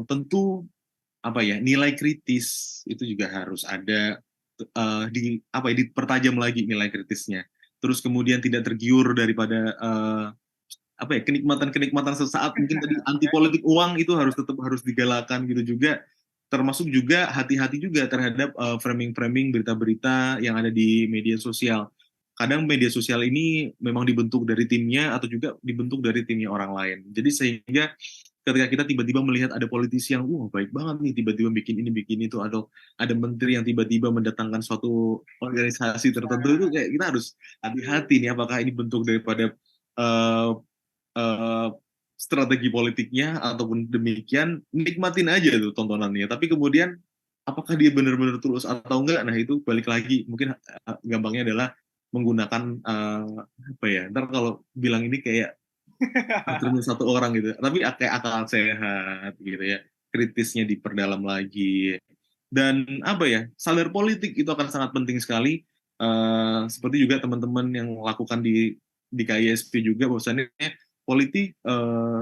tentu apa ya, nilai kritis itu juga harus ada, di apa ya, dipertajam lagi nilai kritisnya. Terus kemudian tidak tergiur daripada apa ya, kenikmatan-kenikmatan sesaat, mungkin tadi anti Oke. politik uang itu harus tetap harus digalakan gitu juga. Termasuk juga hati-hati juga terhadap framing-framing berita-berita yang ada di media sosial. Kadang media sosial ini memang dibentuk dari timnya atau juga dibentuk dari timnya orang lain. Jadi sehingga ketika kita tiba-tiba melihat ada politisi yang wah baik banget nih, tiba-tiba bikin ini bikin itu, atau ada menteri yang tiba-tiba mendatangkan suatu organisasi tertentu, itu kayak kita harus hati-hati nih, apakah ini bentuk daripada uh, uh, strategi politiknya ataupun demikian, nikmatin aja tuh tontonannya, tapi kemudian apakah dia benar-benar tulus atau enggak, nah itu balik lagi, mungkin gampangnya adalah menggunakan apa ya, ntar kalau bilang ini kayak cuma satu orang gitu, tapi kayak akal sehat gitu ya, kritisnya diperdalam lagi, dan apa ya, sadar politik itu akan sangat penting sekali. Seperti juga teman-teman yang lakukan di KISP juga, bahwasannya politik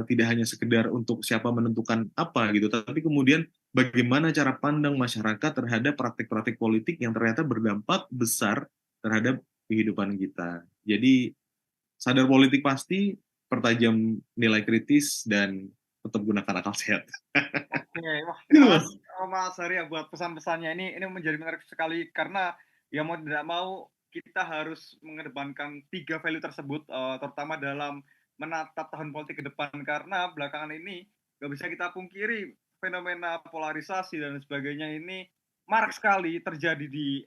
tidak hanya sekedar untuk siapa menentukan apa gitu, tapi kemudian bagaimana cara pandang masyarakat terhadap praktik-praktik politik yang ternyata berdampak besar terhadap kehidupan kita. Jadi sadar politik pasti, pertajam nilai kritis, dan tetap gunakan akal sehat. Oke, wah Gitu terima mas. kasih Mas Arya buat pesan-pesannya. Ini menjadi menarik sekali karena ya mau tidak mau kita harus mengedepankan 3 value tersebut, terutama dalam menatap tahun politik ke depan karena belakangan ini nggak bisa kita pungkiri fenomena polarisasi dan sebagainya ini marak sekali terjadi di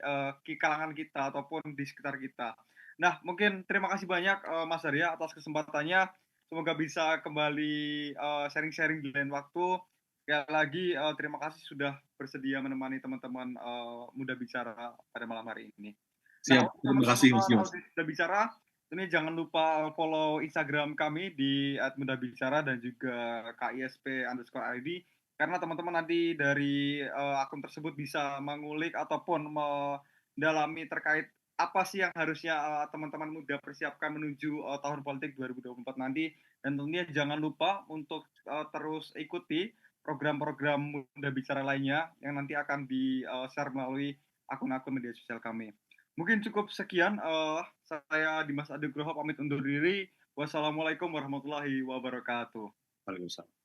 kalangan kita ataupun di sekitar kita. Nah, mungkin terima kasih banyak Mas Arya atas kesempatannya. Semoga bisa kembali sharing-sharing di lain waktu. Sekali lagi terima kasih sudah bersedia menemani teman-teman Muda Bicara pada malam hari ini. Nah, Siap, untuk terima kasih mas teman-teman Dimas. audiens Muda Bicara, ini jangan lupa follow Instagram kami di @mudabicara dan juga KISP_ID karena teman-teman nanti dari akun tersebut bisa mengulik ataupun mendalami terkait apa sih yang harusnya teman-teman muda persiapkan menuju tahun politik 2024 nanti, dan tentunya jangan lupa untuk terus ikuti program-program Muda Bicara lainnya yang nanti akan di-share melalui akun-akun media sosial kami. Mungkin cukup sekian, saya Dimas Adegroho pamit undur diri. Wassalamualaikum warahmatullahi wabarakatuh. Waalaikumsalam.